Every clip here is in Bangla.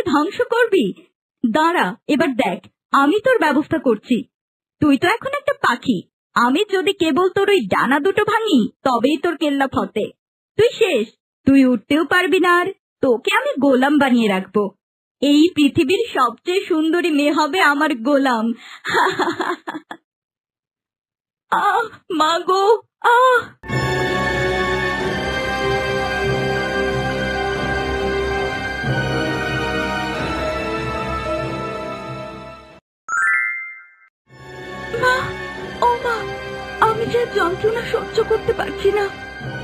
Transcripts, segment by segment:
আমাকে ধ্বংস করবি? দাঁড়া, এবার দেখ আমি তোর ব্যবস্থা করছি। তুই তো এখন একটা পাখি, আমি যদি কেবল তোর ওই ডানা দুটো ভাঙি তবেই তোর কেল্লা ফতে। তুই শেষ, তুই উঠতেও পারবি না, আর তোকে আমি গোলাম বানিয়ে রাখবো। এই পৃথিবীর সবচেয়ে সুন্দরী মেয়ে হবে আমার গোলাম। আহ মা গো, আহ! মা, ও মা, আমি যে যন্ত্রণা সহ্য করতে পারছি না।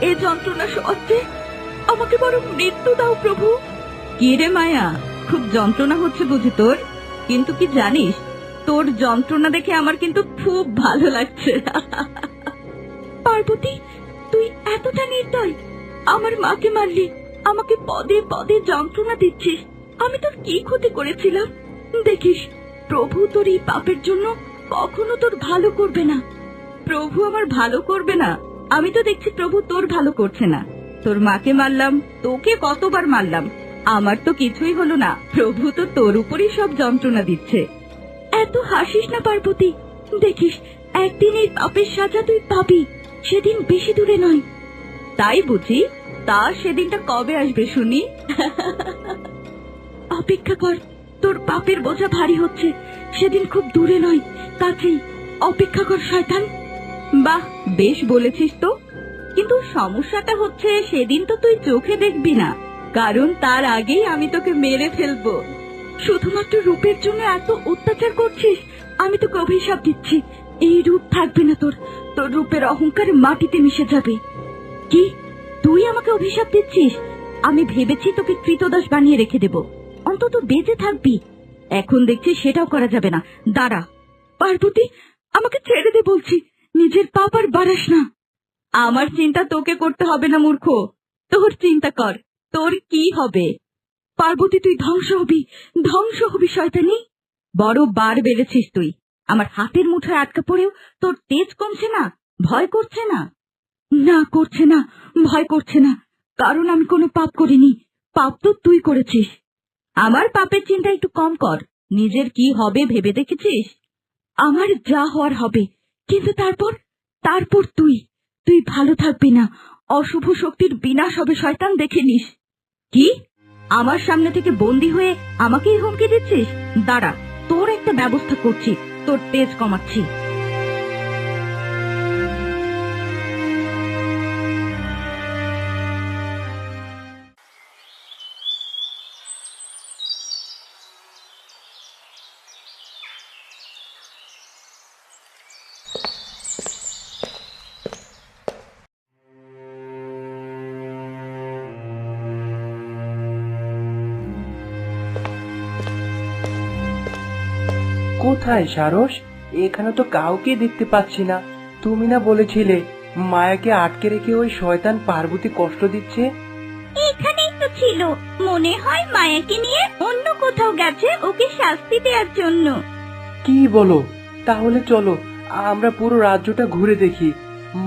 এ যন্ত্রণা সহ্যে আমাকে বরং মৃত্যু দাও প্রভু। কি রে মায়া, খুব যন্ত্রণা হচ্ছে বুঝি তোর? কিন্তু কি জানিস, তোর যন্ত্রণা দেখে আমার কিন্তু খুব ভালো লাগছে। পার্বতী, তুই এতটা নির্দয়, আমার মাকে মারলি, আমাকে পদে পদে যন্ত্রণা দিচ্ছিস। আমি তোর কি ক্ষতি করেছিলাম? দেখিস, প্রভু তোর এই পাপের জন্য কখনো তোর ভালো করবে না। প্রভু আমার ভালো করবে না? আমি তো দেখছি প্রভু তোর ভালো করছে না। তোর মাকে মারলাম, তোকে কতবার মারলাম, আমার তো কিছুই হলো না। প্রভু তো তোর উপরই সব যন্ত্রণা দিচ্ছে। এত হাসিস না পার্বতী, দেখিস একদিন এই পাপের সাজা তুই পাবি, সেদিন বেশি দূরে নয়। তাই বুঝি? তা সেদিনটা কবে আসবে শুনি? অপেক্ষা কর, তোর পাপের বোঝা ভারী হচ্ছে, সেদিন খুব দূরে নয়, কাছেই। অপেক্ষা কর শয়তান। বাহ, বেশ বলেছিস তো, কিন্তু সমস্যাটা হচ্ছে সেদিন তো তুই চোখে দেখবি না, কারণ তার আগেই আমি তোকে মেরে ফেলবো। শুধুমাত্র রূপের জন্য এত অত্যাচার করছিস? আমি তোকে অভিশাপ দিচ্ছি, এই রূপ থাকবে না তোর, তোর রূপের অহংকার মাটিতে মিশে যাবে। কি, তুই আমাকে অভিশাপ দিচ্ছিস? আমি ভেবেছি তোকে কৃতদাস বানিয়ে রেখে দেব, অন্তত বেঁচে থাকবি। এখন দেখছি সেটাও করা যাবে না। দাঁড়া পার্বতী, আমাকে ছেড়ে দে বলছি, নিজের পাপ আর বাড়াস না। আমার চিন্তা তোকে করতে হবে না মূর্খ, তোর চিন্তা কর, তোর কি হবে? পার্বতী, তুই ধ্বংস হবি, ধ্বংস হবি শয়তানি। বড় বার বেড়েছিস তুই, আমার হাতের মুঠোয় আটকা পড়েও তোর তেজ কমছে না, ভয় করছে না? না, করছে না, ভয় করছে না, কারণ আমি কোনো পাপ করিনি, পাপ তো তুই করেছিস। আমার পাপের চিন্তা একটু কম কর, নিজের কি হবে ভেবে দেখেছিস? আমার যা হওয়ার হবে, কিন্তু তারপর তারপর তুই তুই ভালো থাকবি না, অশুভ শক্তির বিনাশ হবে শয়তান, দেখে নিস। কি, আমার সামনে থেকে বন্দী হয়ে আমাকেই হুমকি দিচ্ছিস? দাঁড়া, তোর একটা ব্যবস্থা করছি, তোর তেজ কমাচ্ছি। কোথায় সারস? এখানে তো কাউকে দেখতে পাচ্ছি না। তুমি না বলেছিলে মায়াকে আটকে রেখে ওই শয়তান পার্বতী কষ্ট দিচ্ছে? এখানেই তো ছিল, মনে হয় মায়াকে নিয়ে অন্য কোথাও গেছে ওকে শাস্তি দেওয়ার জন্য। কি বলো? তাহলে চলো আমরা পুরো রাজ্যটা ঘুরে দেখি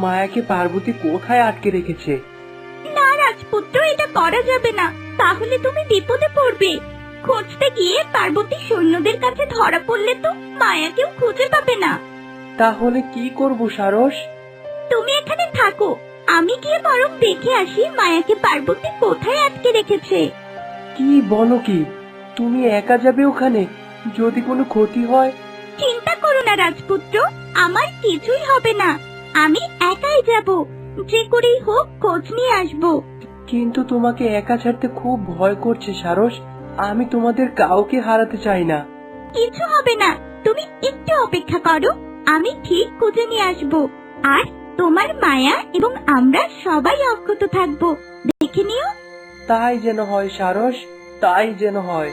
মায়াকে পার্বতী কোথায় আটকে রেখেছে। না রাজপুত্র, এটা করা যাবে না, তাহলে তুমি বিপদে পড়বে। খুঁজতে গিয়ে পার্বতী সৈন্যদের কাছে ধরা পড়লে তো মায়াকেও খুঁজে পাবে না। তাহলে কি করব সারস? তুমি এখানে থাকো, আমি গিয়ে বরং দেখে আসি মায়াকে পার্বতী কোথায় আটকে রেখেছে। কি বলো কি? তুমি একা যাবে ওখানে? যদি কোনো ক্ষতি হয়? চিন্তা করো না রাজপুত্র, আমার কিছুই হবে না, আমি একাই যাব, যে করেই হোক খোঁজ নিয়ে আসবো। কিন্তু তোমাকে একা ছাড়তে খুব ভয় করছে সারস, আমি তোমাদের কাউকে হারাতে চাই না। কিছু হবে না, তুমি একটু অপেক্ষা করো, আমি ঠিক খুঁজে নিয়ে আসবো, আর তোমার মায়া এবং আমরা সবাই অক্ষত থাকবো, দেখে নিও। তাই যেন হয় সারস, তাই যেন হয়।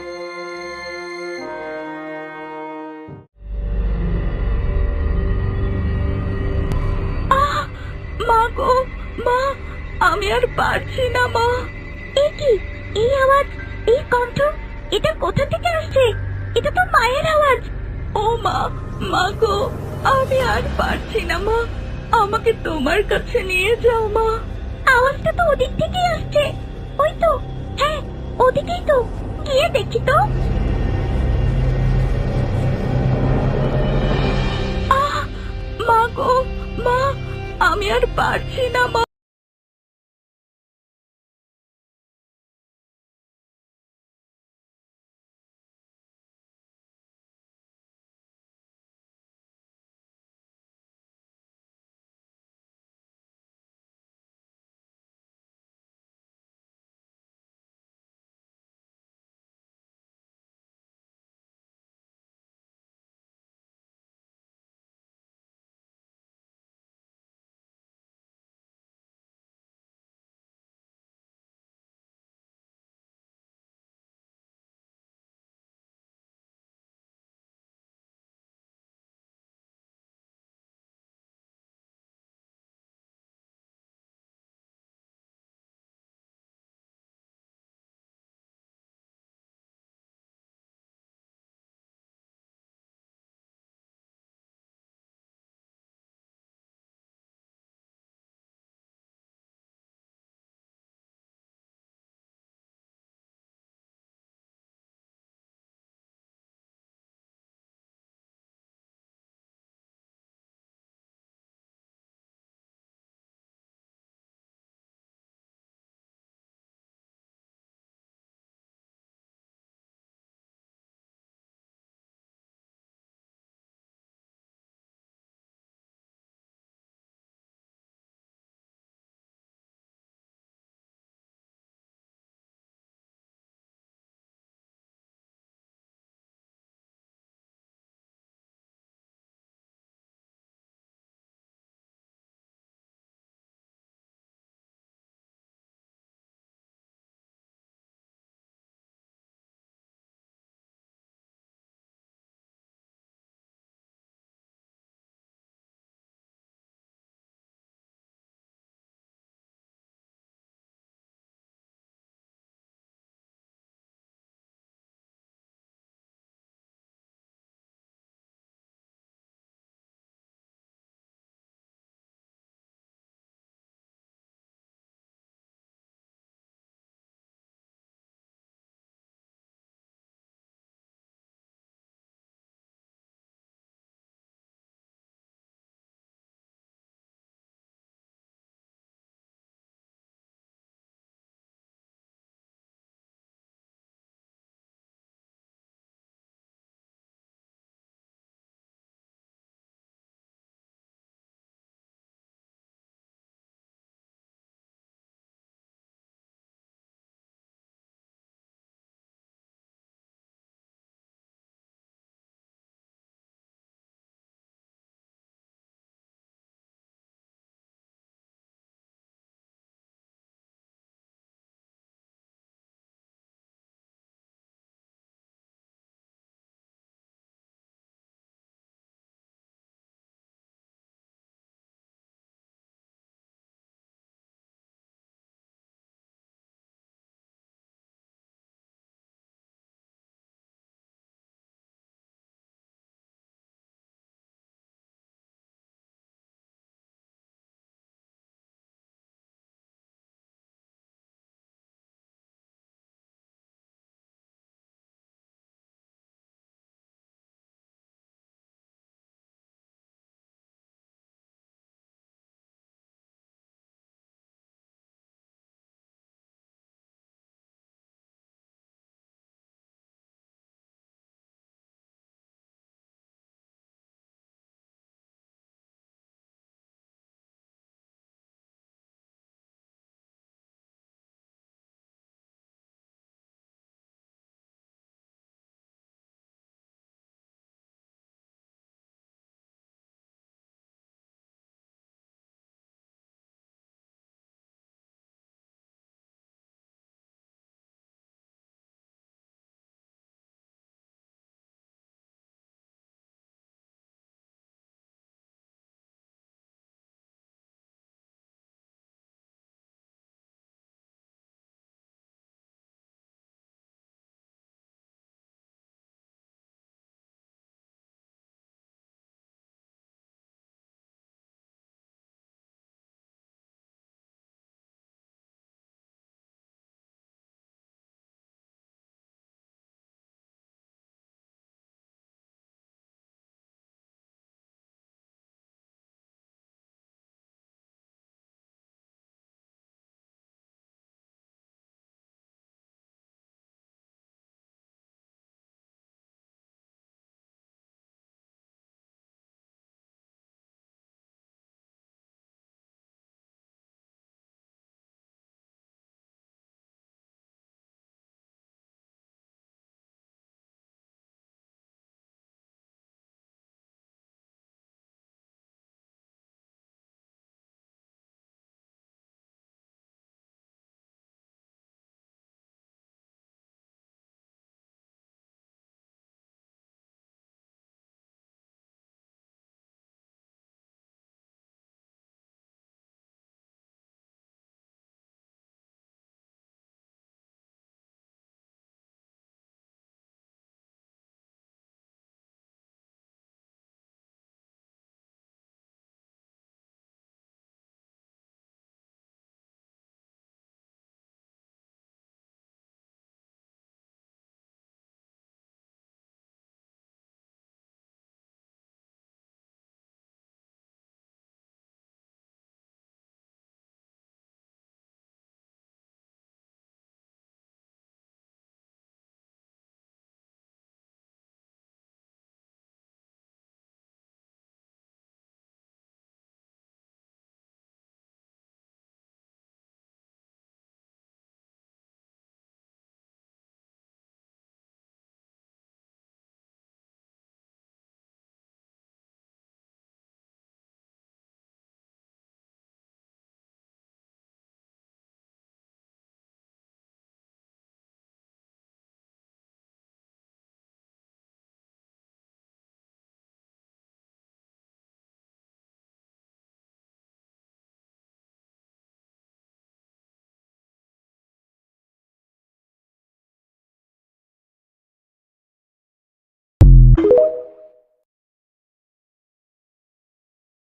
মা গো, মা, আমি আর পারছি না মা। এই কি, এই আওয়াজ, এই কণ্ঠ, এটা কোথা থেকে আসছে? এটা তো মায়ের আওয়াজ। ও মা, মা গো, আমি আর পারছি না মা, আমাকে তোমার কাছে নিয়ে যাও মা। আওয়াজটা তো ওদিক থেকেই আসছে, ওই তো, হ্যাঁ ওদিকেই তো, গিয়ে দেখি তো। মা গো মা, আমি আর পারছি না মা।